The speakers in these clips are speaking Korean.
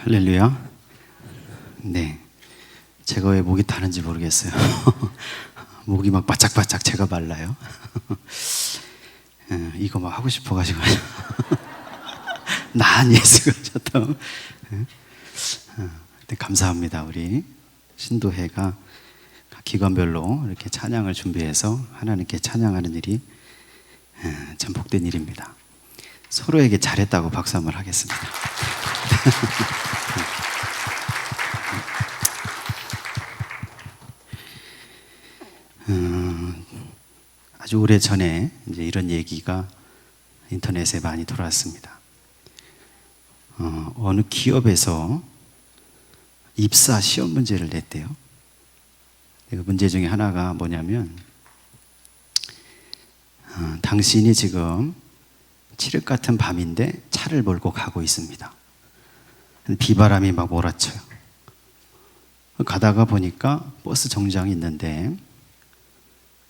할렐루야. 네. 제가 왜 목이 타는지 모르겠어요. 목이 막 바짝바짝 제가 말라요. 이거 막 하고 싶어가지고. 난 예수가 졌다. 감사합니다. 우리 신도회가 기관별로 이렇게 찬양을 준비해서 하나님께 찬양하는 일이 참 복된 일입니다. 서로에게 잘했다고 박수 한번 하겠습니다. 아주 오래 전에 이제 이런 얘기가 인터넷에 많이 돌아왔습니다. 어느 기업에서 입사 시험 문제를 냈대요. 그 문제 중에 하나가 뭐냐면, 당신이 지금 칠흑 같은 밤인데 차를 몰고 가고 있습니다. 비바람이 막 몰아쳐요. 가다가 보니까 버스 정류장이 있는데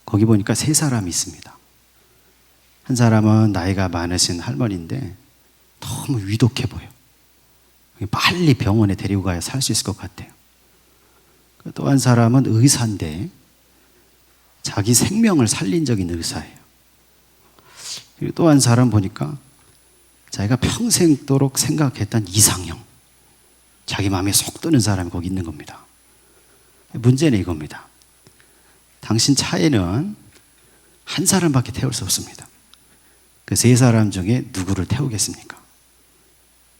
거기 보니까 세 사람이 있습니다. 한 사람은 나이가 많으신 할머니인데 너무 위독해 보여. 빨리 병원에 데리고 가야 살 수 있을 것 같아요. 또 한 사람은 의사인데 자기 생명을 살린 적이 있는 의사예요. 그리고 또 한 사람 보니까 자기가 평생도록 생각했던 이상형, 자기 마음에 속 드는 사람이 거기 있는 겁니다. 문제는 이겁니다. 당신 차에는 한 사람밖에 태울 수 없습니다. 그 세 사람 중에 누구를 태우겠습니까?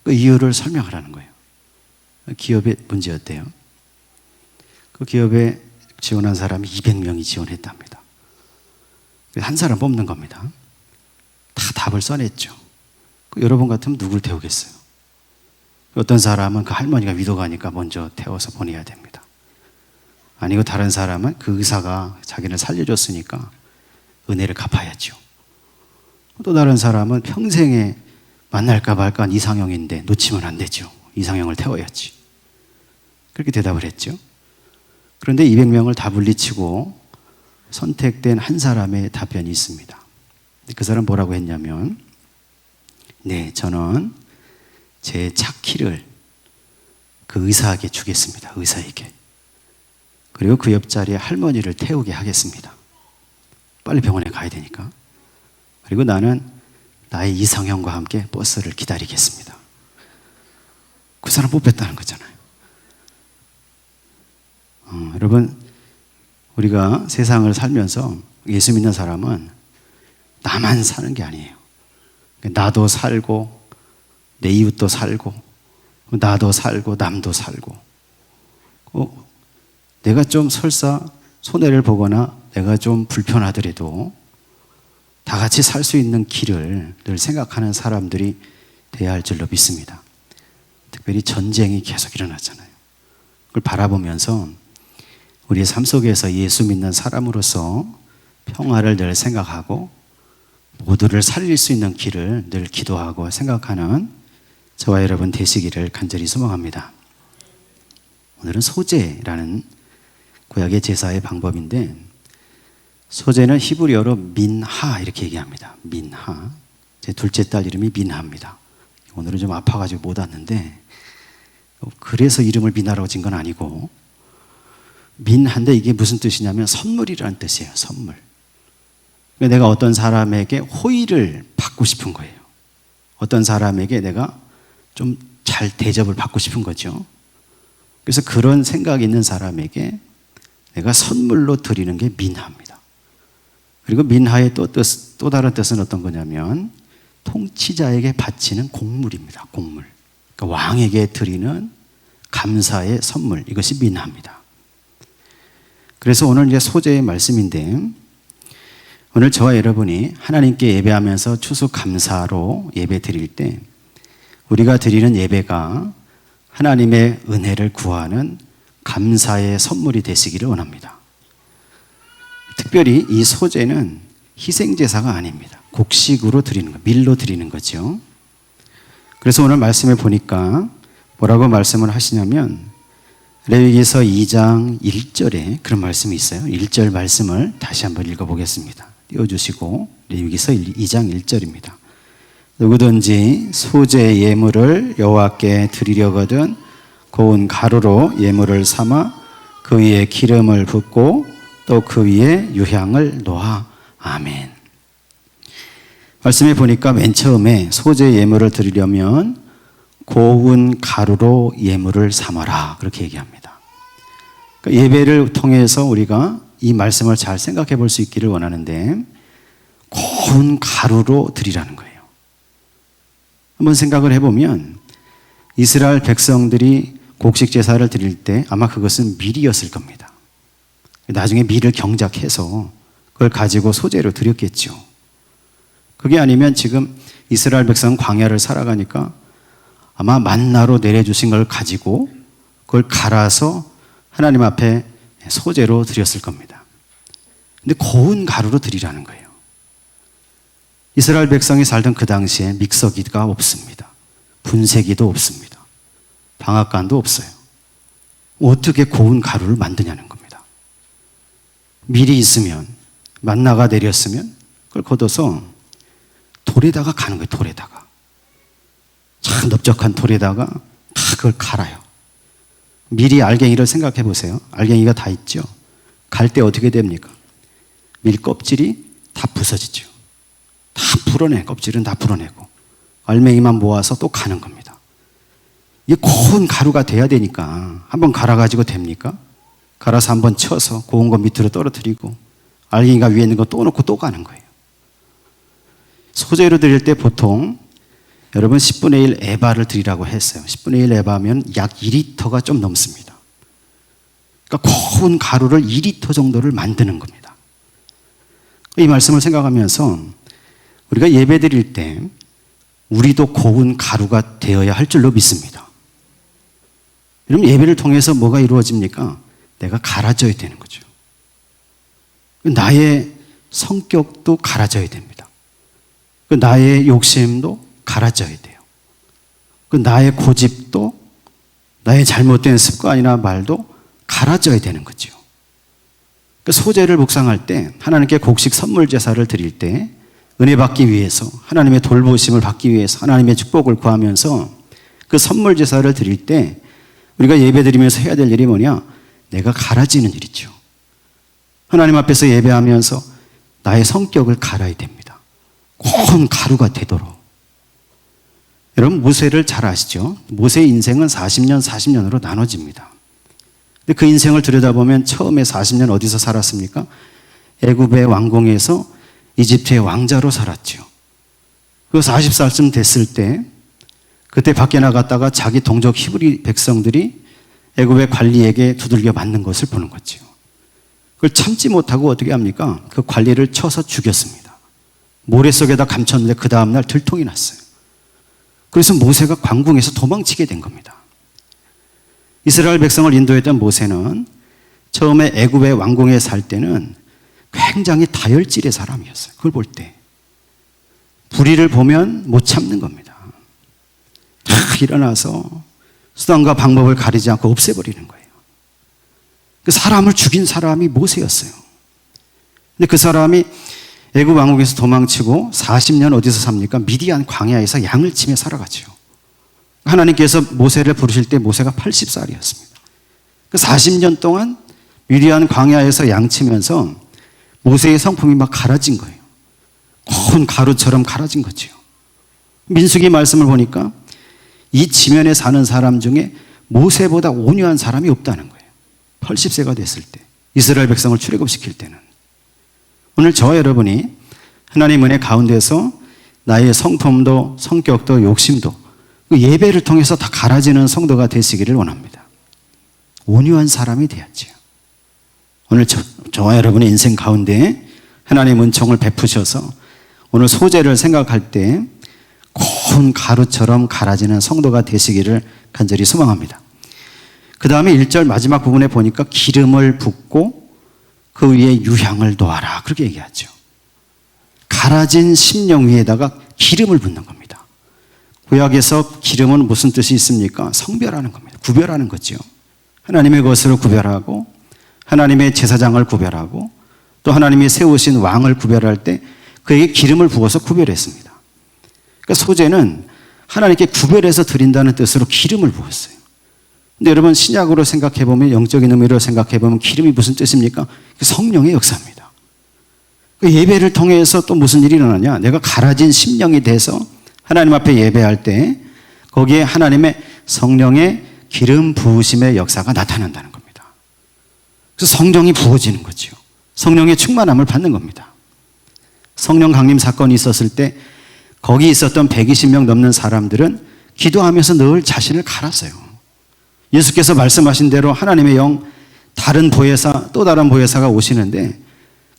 그 이유를 설명하라는 거예요. 기업의 문제였대요. 그 기업에 지원한 사람이 200명이 지원했답니다. 한 사람 뽑는 겁니다. 다 답을 써냈죠. 여러분 같으면 누굴 태우겠어요? 어떤 사람은 그 할머니가 위독하니까 먼저 태워서 보내야 됩니다. 아니고 다른 사람은 그 의사가 자기를 살려줬으니까 은혜를 갚아야죠. 또 다른 사람은 평생에 만날까 말까 한 이상형인데 놓치면 안 되죠. 이상형을 태워야지. 그렇게 대답을 했죠. 그런데 200명을 다 물리치고 선택된 한 사람의 답변이 있습니다. 그 사람 뭐라고 했냐면, 네, 저는 제 차 키를 그 의사에게 주겠습니다. 의사에게. 그리고 그 옆자리에 할머니를 태우게 하겠습니다. 빨리 병원에 가야 되니까. 그리고 나는 나의 이상형과 함께 버스를 기다리겠습니다. 그 사람 뽑혔다는 거잖아요. 여러분, 우리가 세상을 살면서 예수 믿는 사람은 나만 사는 게 아니에요. 나도 살고 내 이웃도 살고 나도 살고 남도 살고, 내가 좀 설사 손해를 보거나 내가 좀 불편하더라도 다 같이 살 수 있는 길을 늘 생각하는 사람들이 돼야 할 줄로 믿습니다. 특별히 전쟁이 계속 일어나잖아요. 그걸 바라보면서 우리의 삶 속에서 예수 믿는 사람으로서 평화를 늘 생각하고 모두를 살릴 수 있는 길을 늘 기도하고 생각하는 저와 여러분 되시기를 간절히 소망합니다. 오늘은 소제라는 구약의 제사의 방법인데, 소제는 히브리어로 민하 이렇게 얘기합니다. 민하. 제 둘째 딸 이름이 민하입니다. 오늘은 좀 아파가지고 못 왔는데, 그래서 이름을 민하라고 진 건 아니고, 민한데 이게 무슨 뜻이냐면 선물이라는 뜻이에요. 선물. 내가 어떤 사람에게 호의를 받고 싶은 거예요. 어떤 사람에게 내가 좀 잘 대접을 받고 싶은 거죠. 그래서 그런 생각이 있는 사람에게 내가 선물로 드리는 게 민하입니다. 그리고 민하의 또 다른 뜻은 어떤 거냐면 통치자에게 바치는 공물입니다. 공물. 그러니까 왕에게 드리는 감사의 선물, 이것이 민하입니다. 그래서 오늘 이제 소제의 말씀인데, 오늘 저와 여러분이 하나님께 예배하면서 추수감사로 예배 드릴 때 우리가 드리는 예배가 하나님의 은혜를 구하는 감사의 선물이 되시기를 원합니다. 특별히 이 소제는 희생제사가 아닙니다. 곡식으로 드리는 거, 밀로 드리는 거죠. 그래서 오늘 말씀에 보니까 뭐라고 말씀을 하시냐면, 레위기서 2장 1절에 그런 말씀이 있어요. 1절 말씀을 다시 한번 읽어보겠습니다. 띄워주시고, 레위기서 2장 1절입니다. 누구든지 소재 예물을 여호와께 드리려거든 고운 가루로 예물을 삼아 그 위에 기름을 붓고 또 그 위에 유향을 놓아. 아멘. 말씀해 보니까 맨 처음에 소재 예물을 드리려면 고운 가루로 예물을 삼아라, 그렇게 얘기합니다. 그러니까 예배를 통해서 우리가 이 말씀을 잘 생각해 볼 수 있기를 원하는데, 고운 가루로 드리라는 거예요. 한번 생각을 해보면 이스라엘 백성들이 곡식 제사를 드릴 때 아마 그것은 밀이었을 겁니다. 나중에 밀을 경작해서 그걸 가지고 소재로 드렸겠죠. 그게 아니면 지금 이스라엘 백성은 광야를 살아가니까 아마 만나로 내려주신 걸 가지고 그걸 갈아서 하나님 앞에 소재로 드렸을 겁니다. 근데 고운 가루로 드리라는 거예요. 이스라엘 백성이 살던 그 당시에 믹서기가 없습니다. 분쇄기도 없습니다. 방앗간도 없어요. 어떻게 고운 가루를 만드냐는 겁니다. 밀이 있으면, 만나가 내렸으면 그걸 걷어서 돌에다가 가는 거예요. 돌에다가. 참 넓적한 돌에다가 다 그걸 갈아요. 밀이 알갱이를 생각해 보세요. 알갱이가 다 있죠. 갈 때 어떻게 됩니까? 밀 껍질이 다 부서지죠. 다 풀어내, 껍질은 다 풀어내고 알맹이만 모아서 또 가는 겁니다. 이게 고운 가루가 돼야 되니까 한번 갈아가지고 됩니까? 갈아서 한번 쳐서 고운 거 밑으로 떨어뜨리고 알갱이가 위에 있는 거 또 넣고 또 가는 거예요. 소재로 드릴 때 보통 여러분 10분의 1 에바를 드리라고 했어요. 10분의 1 에바면 약 2리터가 좀 넘습니다. 그러니까 고운 가루를 2리터 정도를 만드는 겁니다. 이 말씀을 생각하면서 우리가 예배 드릴 때 우리도 고운 가루가 되어야 할 줄로 믿습니다. 여러분, 예배를 통해서 뭐가 이루어집니까? 내가 갈아져야 되는 거죠. 나의 성격도 갈아져야 됩니다. 나의 욕심도 갈아져야 돼요. 나의 고집도, 나의 잘못된 습관이나 말도 갈아져야 되는 거죠. 소재를 묵상할 때, 하나님께 곡식 선물 제사를 드릴 때 은혜 받기 위해서, 하나님의 돌보심을 받기 위해서 하나님의 축복을 구하면서 그 선물 제사를 드릴 때 우리가 예배 드리면서 해야 될 일이 뭐냐? 내가 갈아지는 일이죠. 하나님 앞에서 예배하면서 나의 성격을 갈아야 됩니다. 고운 가루가 되도록. 여러분, 모세를 잘 아시죠? 모세의 인생은 40년으로 나눠집니다. 근데 그 인생을 들여다보면 처음에 40년 어디서 살았습니까? 애굽의 왕궁에서 이집트의 왕자로 살았죠. 그 40살쯤 됐을 때 그때 밖에 나갔다가 자기 동족 히브리 백성들이 애굽의 관리에게 두들겨 맞는 것을 보는 거죠. 그걸 참지 못하고 어떻게 합니까? 그 관리를 쳐서 죽였습니다. 모래 속에다 감췄는데 그 다음날 들통이 났어요. 그래서 모세가 광궁에서 도망치게 된 겁니다. 이스라엘 백성을 인도했던 모세는 처음에 애굽의 왕궁에 살 때는 굉장히 다혈질의 사람이었어요. 그걸 볼 때 불의를 보면 못 참는 겁니다. 다 일어나서 수단과 방법을 가리지 않고 없애버리는 거예요. 그 사람을 죽인 사람이 모세였어요. 근데 그 사람이 애굽 왕국에서 도망치고 40년 어디서 삽니까? 미디안 광야에서 양을 치며 살아가죠. 하나님께서 모세를 부르실 때 모세가 80살이었습니다. 그 40년 동안 미디안 광야에서 양 치면서 모세의 성품이 막 갈아진 거예요. 고운 가루처럼 갈아진 거죠. 민수기 말씀을 보니까 이 지면에 사는 사람 중에 모세보다 온유한 사람이 없다는 거예요. 80세가 됐을 때, 이스라엘 백성을 출애굽시킬 때는. 오늘 저와 여러분이 하나님 은혜 가운데서 나의 성품도 성격도 욕심도 그 예배를 통해서 다 갈아지는 성도가 되시기를 원합니다. 온유한 사람이 되었지요. 오늘 저와 여러분의 인생 가운데 하나님 은총을 베푸셔서 오늘 소재를 생각할 때 고운 가루처럼 갈아지는 성도가 되시기를 간절히 소망합니다. 그 다음에 1절 마지막 부분에 보니까 기름을 붓고 그 위에 유향을 놓아라, 그렇게 얘기하죠. 갈아진 심령 위에다가 기름을 붓는 겁니다. 구약에서 기름은 무슨 뜻이 있습니까? 성별하는 겁니다. 구별하는 거죠. 하나님의 것으로 구별하고 하나님의 제사장을 구별하고 또 하나님이 세우신 왕을 구별할 때 그에게 기름을 부어서 구별했습니다. 그러니까 소재는 하나님께 구별해서 드린다는 뜻으로 기름을 부었어요. 근데 여러분 신약으로 생각해보면, 영적인 의미로 생각해보면 기름이 무슨 뜻입니까? 성령의 역사입니다. 예배를 통해서 또 무슨 일이 일어나냐? 내가 갈아진 심령이 돼서 하나님 앞에 예배할 때 거기에 하나님의 성령의 기름 부으심의 역사가 나타난다는 겁니다. 그래서 성령이 부어지는 거죠. 성령의 충만함을 받는 겁니다. 성령 강림 사건이 있었을 때 거기 있었던 120명 넘는 사람들은 기도하면서 늘 자신을 갈았어요. 예수께서 말씀하신 대로 하나님의 영, 다른 보혜사, 또 다른 보혜사가 오시는데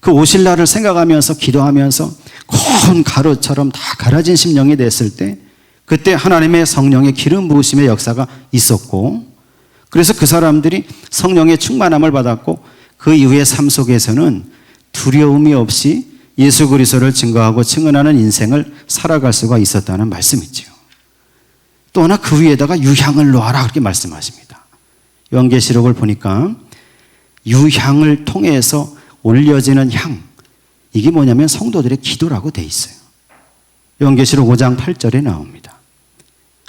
그 오실 날을 생각하면서 기도하면서 고운 가루처럼 다 갈아진 심령이 됐을 때 그때 하나님의 성령의 기름 부으심의 역사가 있었고, 그래서 그 사람들이 성령의 충만함을 받았고 그 이후의 삶 속에서는 두려움이 없이 예수 그리스도를 증거하고 증언하는 인생을 살아갈 수가 있었다는 말씀이죠. 또 하나 그 위에다가 유향을 놓아라 그렇게 말씀하십니다. 요한계시록을 보니까 유향을 통해서 올려지는 향, 이게 뭐냐면 성도들의 기도라고 돼 있어요. 요한계시록 5장 8절에 나옵니다.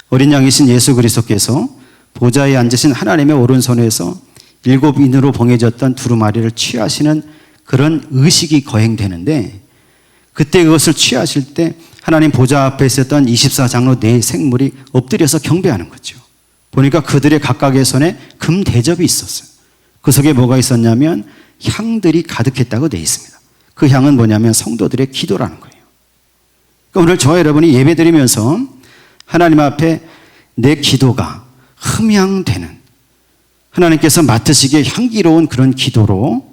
어린 양이신 예수 그리스도께서 보좌에 앉으신 하나님의 오른손에서 7인으로 봉해졌던 두루마리를 취하시는 그런 의식이 거행되는데, 그때 그것을 취하실 때 하나님 보좌 앞에 있었던 24장로 네 생물이 엎드려서 경배하는 거죠. 보니까 그들의 각각의 손에 금 대접이 있었어요. 그 속에 뭐가 있었냐면 향들이 가득했다고 되어 있습니다. 그 향은 뭐냐면 성도들의 기도라는 거예요. 그러니까 오늘 저와 여러분이 예배드리면서 하나님 앞에 내 기도가 흠향되는, 하나님께서 맡으시기에 향기로운 그런 기도로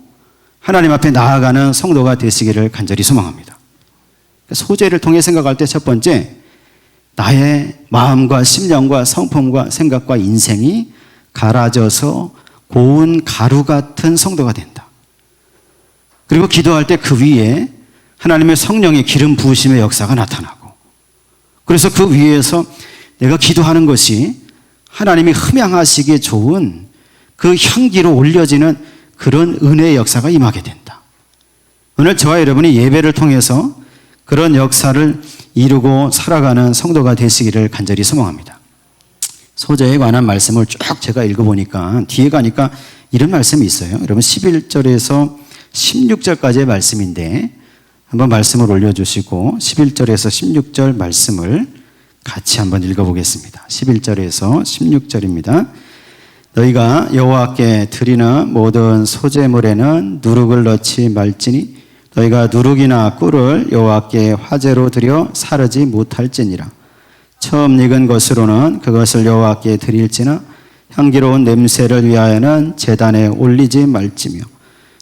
하나님 앞에 나아가는 성도가 되시기를 간절히 소망합니다. 소재를 통해 생각할 때 첫 번째, 나의 마음과 심령과 성품과 생각과 인생이 갈아져서 고운 가루 같은 성도가 된다. 그리고 기도할 때 그 위에 하나님의 성령의 기름 부으심의 역사가 나타나고, 그래서 그 위에서 내가 기도하는 것이 하나님이 흠향하시기에 좋은 그 향기로 올려지는 그런 은혜의 역사가 임하게 된다. 오늘 저와 여러분이 예배를 통해서 그런 역사를 이루고 살아가는 성도가 되시기를 간절히 소망합니다. 소재에 관한 말씀을 쭉 제가 읽어보니까 뒤에 가니까 이런 말씀이 있어요. 여러분 11절에서 16절까지의 말씀인데 한번 말씀을 올려주시고 11절에서 16절 말씀을 같이 한번 읽어보겠습니다. 11절에서 16절입니다. 너희가 여호와께 드리는 모든 소재물에는 누룩을 넣지 말지니 너희가 누룩이나 꿀을 여호와께 화제로 드려 사르지 못할지니라. 처음 익은 것으로는 그것을 여호와께 드릴지나 향기로운 냄새를 위하여는 제단에 올리지 말지며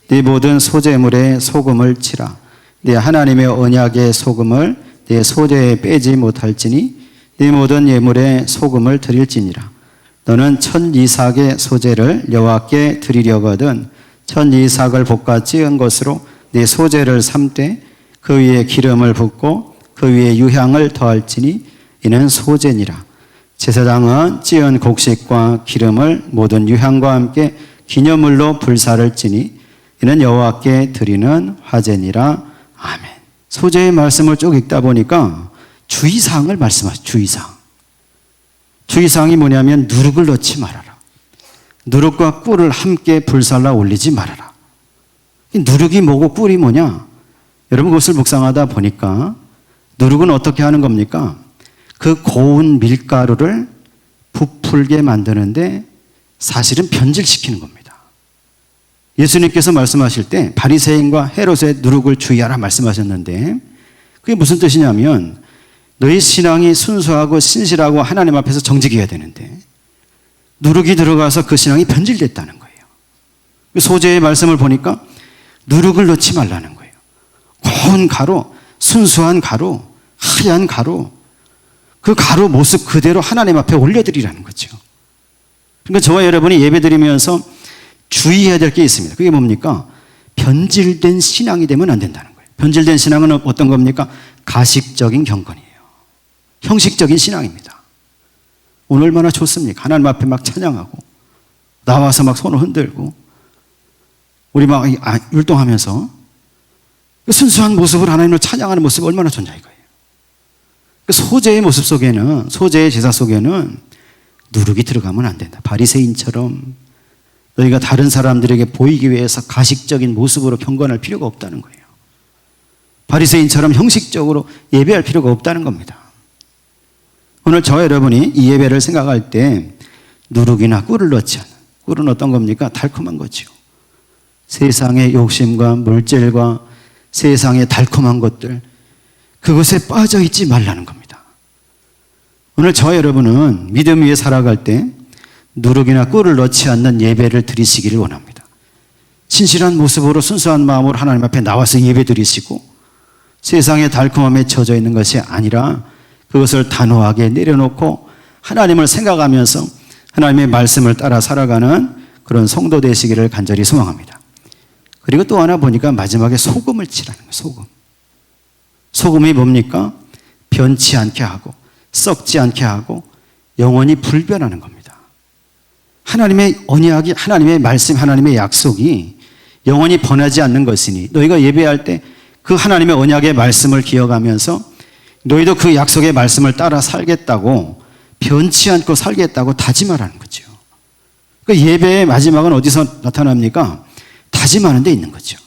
네 모든 소재물에 소금을 치라. 네 하나님의 언약의 소금을 네 소재에 빼지 못할지니 네 모든 예물에 소금을 드릴지니라. 너는 천 이삭의 소재를 여호와께 드리려거든 천 이삭을 볶아 찌은 것으로 네 소재를 삶되 그 위에 기름을 붓고 그 위에 유향을 더할지니 이는 소재니라. 제사장은 찌은 곡식과 기름을 모든 유향과 함께 기념물로 불사를 찌니 이는 여호와께 드리는 화제니라. 아멘. 소재의 말씀을 쭉 읽다 보니까 주의사항을 말씀하시죠. 주의사항. 주의사항이 뭐냐면 누룩을 넣지 말아라. 누룩과 꿀을 함께 불살라 올리지 말아라. 누룩이 뭐고 꿀이 뭐냐? 여러분 그것을 묵상하다 보니까 누룩은 어떻게 하는 겁니까? 그 고운 밀가루를 부풀게 만드는데 사실은 변질시키는 겁니다. 예수님께서 말씀하실 때 바리새인과 헤롯의 누룩을 주의하라 말씀하셨는데 그게 무슨 뜻이냐면 너희 신앙이 순수하고 신실하고 하나님 앞에서 정직해야 되는데 누룩이 들어가서 그 신앙이 변질됐다는 거예요. 소재의 말씀을 보니까 누룩을 넣지 말라는 거예요. 고운 가루, 순수한 가루, 하얀 가루, 그 가루 모습 그대로 하나님 앞에 올려드리라는 거죠. 그러니까 저와 여러분이 예배드리면서 주의해야 될 게 있습니다. 그게 뭡니까? 변질된 신앙이 되면 안 된다는 거예요. 변질된 신앙은 어떤 겁니까? 가식적인 경건이에요. 형식적인 신앙입니다. 오늘 얼마나 좋습니까? 하나님 앞에 막 찬양하고 나와서 막 손을 흔들고 우리 막 율동하면서 순수한 모습을 하나님을 찬양하는 모습이 얼마나 좋냐 이거예요. 소재의 모습 속에는, 소재의 제사 속에는 누룩이 들어가면 안 된다. 바리새인처럼 너희가 다른 사람들에게 보이기 위해서 가식적인 모습으로 경건할 필요가 없다는 거예요. 바리새인처럼 형식적으로 예배할 필요가 없다는 겁니다. 오늘 저와 여러분이 이 예배를 생각할 때 누룩이나 꿀을 넣지 않는, 꿀은 어떤 겁니까? 달콤한 거죠. 세상의 욕심과 물질과 세상의 달콤한 것들, 그것에 빠져 있지 말라는 겁니다. 오늘 저와 여러분은 믿음 위에 살아갈 때 누룩이나 꿀을 넣지 않는 예배를 드리시기를 원합니다. 진실한 모습으로 순수한 마음으로 하나님 앞에 나와서 예배 드리시고 세상의 달콤함에 젖어 있는 것이 아니라 그것을 단호하게 내려놓고 하나님을 생각하면서 하나님의 말씀을 따라 살아가는 그런 성도 되시기를 간절히 소망합니다. 그리고 또 하나 보니까 마지막에 소금을 치라는 거예요. 소금. 소금이 뭡니까? 변치 않게 하고 썩지 않게 하고 영원히 불변하는 겁니다. 하나님의 언약이, 하나님의 말씀, 하나님의 약속이 영원히 변하지 않는 것이니 너희가 예배할 때 그 하나님의 언약의 말씀을 기억하면서 너희도 그 약속의 말씀을 따라 살겠다고, 변치 않고 살겠다고 다짐하라는 거죠. 그러니까 예배의 마지막은 어디서 나타납니까? 다짐하는 데 있는 거죠.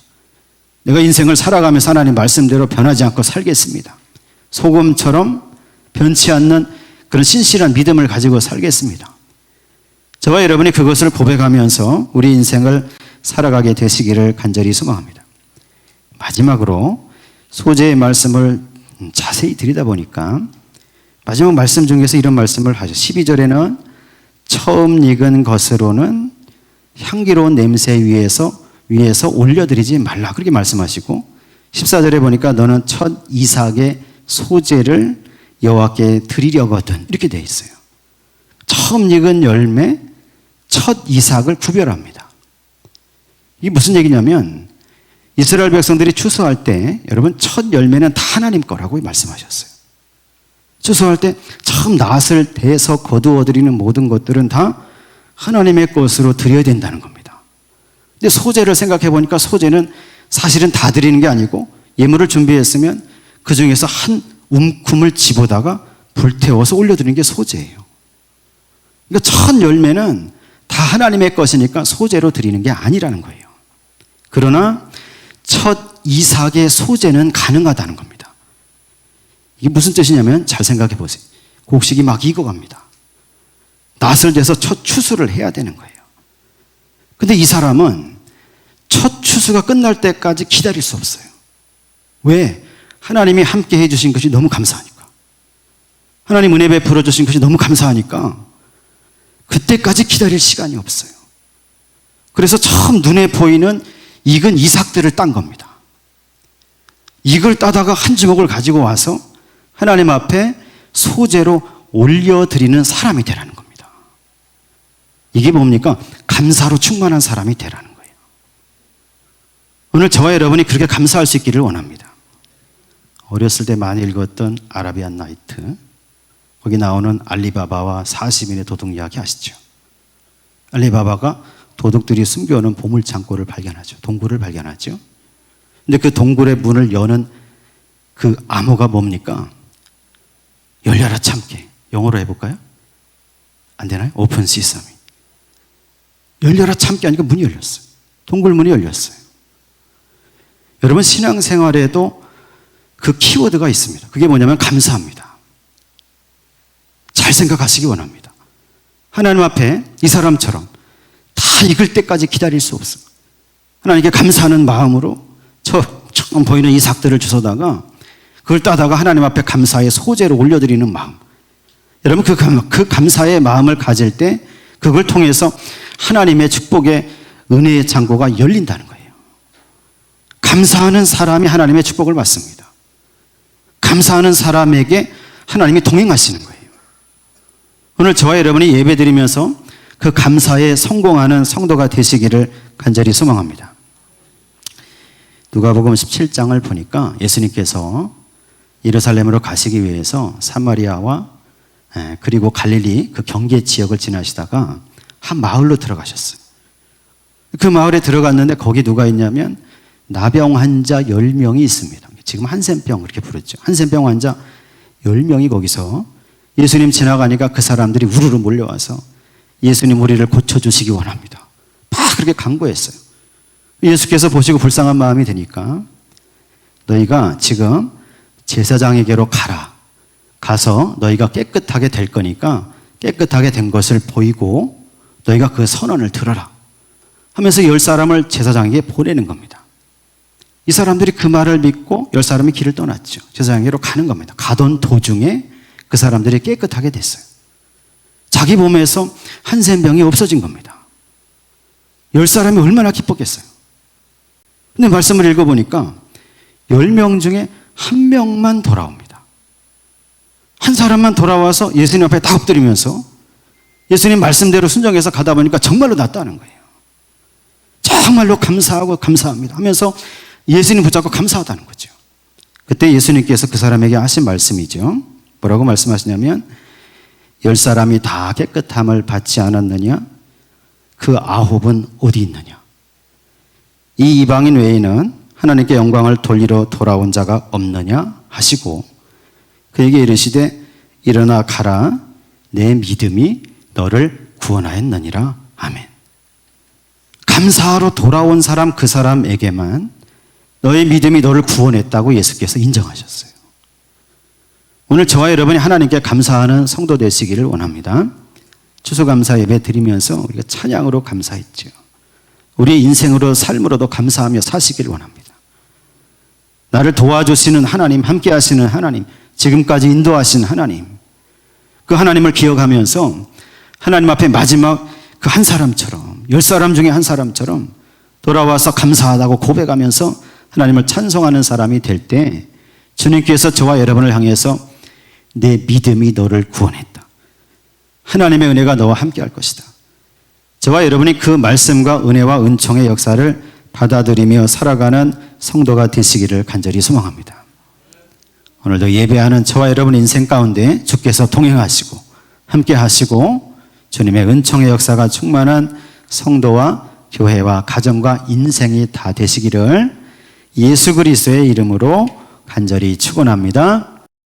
내가 인생을 살아가면서 하나님 말씀대로 변하지 않고 살겠습니다. 소금처럼 변치 않는 그런 신실한 믿음을 가지고 살겠습니다. 저와 여러분이 그것을 고백하면서 우리 인생을 살아가게 되시기를 간절히 소망합니다. 마지막으로 소재의 말씀을 자세히 들여다보니까 마지막 말씀 중에서 이런 말씀을 하죠. 12절에는 처음 익은 것으로는 향기로운 냄새 위에서 올려드리지 말라, 그렇게 말씀하시고 14절에 보니까 너는 첫 이삭의 소재를 여호와께 드리려거든, 이렇게 되어 있어요. 처음 익은 열매, 첫 이삭을 구별합니다. 이게 무슨 얘기냐면 이스라엘 백성들이 추수할 때 여러분 첫 열매는 다 하나님 거라고 말씀하셨어요. 추수할 때 처음 낫을 대서 거두어드리는 모든 것들은 다 하나님의 것으로 드려야 된다는 겁니다. 근데 소재를 생각해 보니까 소재는 사실은 다 드리는 게 아니고 예물을 준비했으면 그 중에서 한 움큼을 집어다가 불태워서 올려드리는 게 소재예요. 그러니까 첫 열매는 다 하나님의 것이니까 소재로 드리는 게 아니라는 거예요. 그러나 첫 이삭의 소재는 가능하다는 겁니다. 이게 무슨 뜻이냐면 잘 생각해 보세요. 곡식이 막 익어갑니다. 낫을 대서 첫 추수를 해야 되는 거예요. 근데 이 사람은 첫 추수가 끝날 때까지 기다릴 수 없어요. 왜? 하나님이 함께 해주신 것이 너무 감사하니까. 하나님 은혜 베풀어 주신 것이 너무 감사하니까 그때까지 기다릴 시간이 없어요. 그래서 처음 눈에 보이는 익은 이삭들을 딴 겁니다. 이걸 따다가 한 주먹을 가지고 와서 하나님 앞에 소재로 올려드리는 사람이 되라는 겁니다. 이게 뭡니까? 감사로 충만한 사람이 되라는 거예요. 오늘 저와 여러분이 그렇게 감사할 수 있기를 원합니다. 어렸을 때 많이 읽었던 아라비안 나이트, 거기 나오는 알리바바와 40인의 도둑 이야기 아시죠? 알리바바가 도둑들이 숨겨놓은 보물창고를 발견하죠. 동굴을 발견하죠. 근데 그 동굴의 문을 여는 그 암호가 뭡니까? 열려라 참깨. 영어로 해볼까요? 안 되나요? 오픈 시서미. 열려라 참깨 하니까 문이 열렸어요. 동굴 문이 열렸어요. 여러분 신앙생활에도 그 키워드가 있습니다. 그게 뭐냐면 감사합니다. 잘 생각하시기 원합니다. 하나님 앞에 이 사람처럼 다 익을 때까지 기다릴 수 없어요. 하나님께 감사하는 마음으로 처음 보이는 이삭들을 주워다가 그걸 따다가 하나님 앞에 감사의 소재로 올려드리는 마음. 여러분 그 감사의 마음을 가질 때 그걸 통해서 하나님의 축복의 은혜의 창고가 열린다는 거예요. 감사하는 사람이 하나님의 축복을 받습니다. 감사하는 사람에게 하나님이 동행하시는 거예요. 오늘 저와 여러분이 예배드리면서 그 감사에 성공하는 성도가 되시기를 간절히 소망합니다. 누가복음 17장을 보니까 예수님께서 예루살렘으로 가시기 위해서 사마리아와 그리고 갈릴리 그 경계 지역을 지나시다가 한 마을로 들어가셨어요. 그 마을에 들어갔는데 거기 누가 있냐면 나병 환자 10명이 있습니다. 지금 한센병 이렇게 부르죠. 한센병 환자 10명이 거기서 예수님 지나가니까 그 사람들이 우르르 몰려와서 예수님 우리를 고쳐주시기 원합니다. 막 그렇게 간구했어요. 예수께서 보시고 불쌍한 마음이 드니까 너희가 지금 제사장에게로 가라. 가서 너희가 깨끗하게 될 거니까 깨끗하게 된 것을 보이고 너희가 그 선언을 들어라 하면서 10사람을 제사장에게 보내는 겁니다. 이 사람들이 그 말을 믿고 10사람이 길을 떠났죠. 제사장에게로 가는 겁니다. 가던 도중에 그 사람들이 깨끗하게 됐어요. 자기 몸에서 한센병이 없어진 겁니다. 10사람이 얼마나 기뻤겠어요. 근데 말씀을 읽어보니까 10명 중에 1명만 돌아옵니다. 한 사람만 돌아와서 예수님 앞에 다 엎드리면서 예수님 말씀대로 순종해서 가다 보니까 정말로 낫다는 거예요. 정말로 감사하고 감사합니다 하면서 예수님 붙잡고 감사하다는 거죠. 그때 예수님께서 그 사람에게 하신 말씀이죠. 뭐라고 말씀하시냐면 10사람이 다 깨끗함을 받지 않았느냐? 그 9은 어디 있느냐? 이 이방인 외에는 하나님께 영광을 돌리러 돌아온 자가 없느냐? 하시고 그에게 이르시되 일어나 가라 내 믿음이 너를 구원하였느니라. 아멘. 감사하러 돌아온 사람 그 사람에게만 너의 믿음이 너를 구원했다고 예수께서 인정하셨어요. 오늘 저와 여러분이 하나님께 감사하는 성도 되시기를 원합니다. 추수감사 예배 드리면서 우리가 찬양으로 감사했죠. 우리의 인생으로 삶으로도 감사하며 사시기를 원합니다. 나를 도와주시는 하나님, 함께 하시는 하나님, 지금까지 인도하신 하나님, 그 하나님을 기억하면서 하나님 앞에 마지막 그 한 사람처럼 10사람 중에 한 사람처럼 돌아와서 감사하다고 고백하면서 하나님을 찬송하는 사람이 될 때 주님께서 저와 여러분을 향해서 내 믿음이 너를 구원했다. 하나님의 은혜가 너와 함께 할 것이다. 저와 여러분이 그 말씀과 은혜와 은총의 역사를 받아들이며 살아가는 성도가 되시기를 간절히 소망합니다. 오늘도 예배하는 저와 여러분 인생 가운데 주께서 동행하시고 함께 하시고 주님의 은총의 역사가 충만한 성도와 교회와 가정과 인생이 다 되시기를 예수 그리스도의 이름으로 간절히 축원합니다.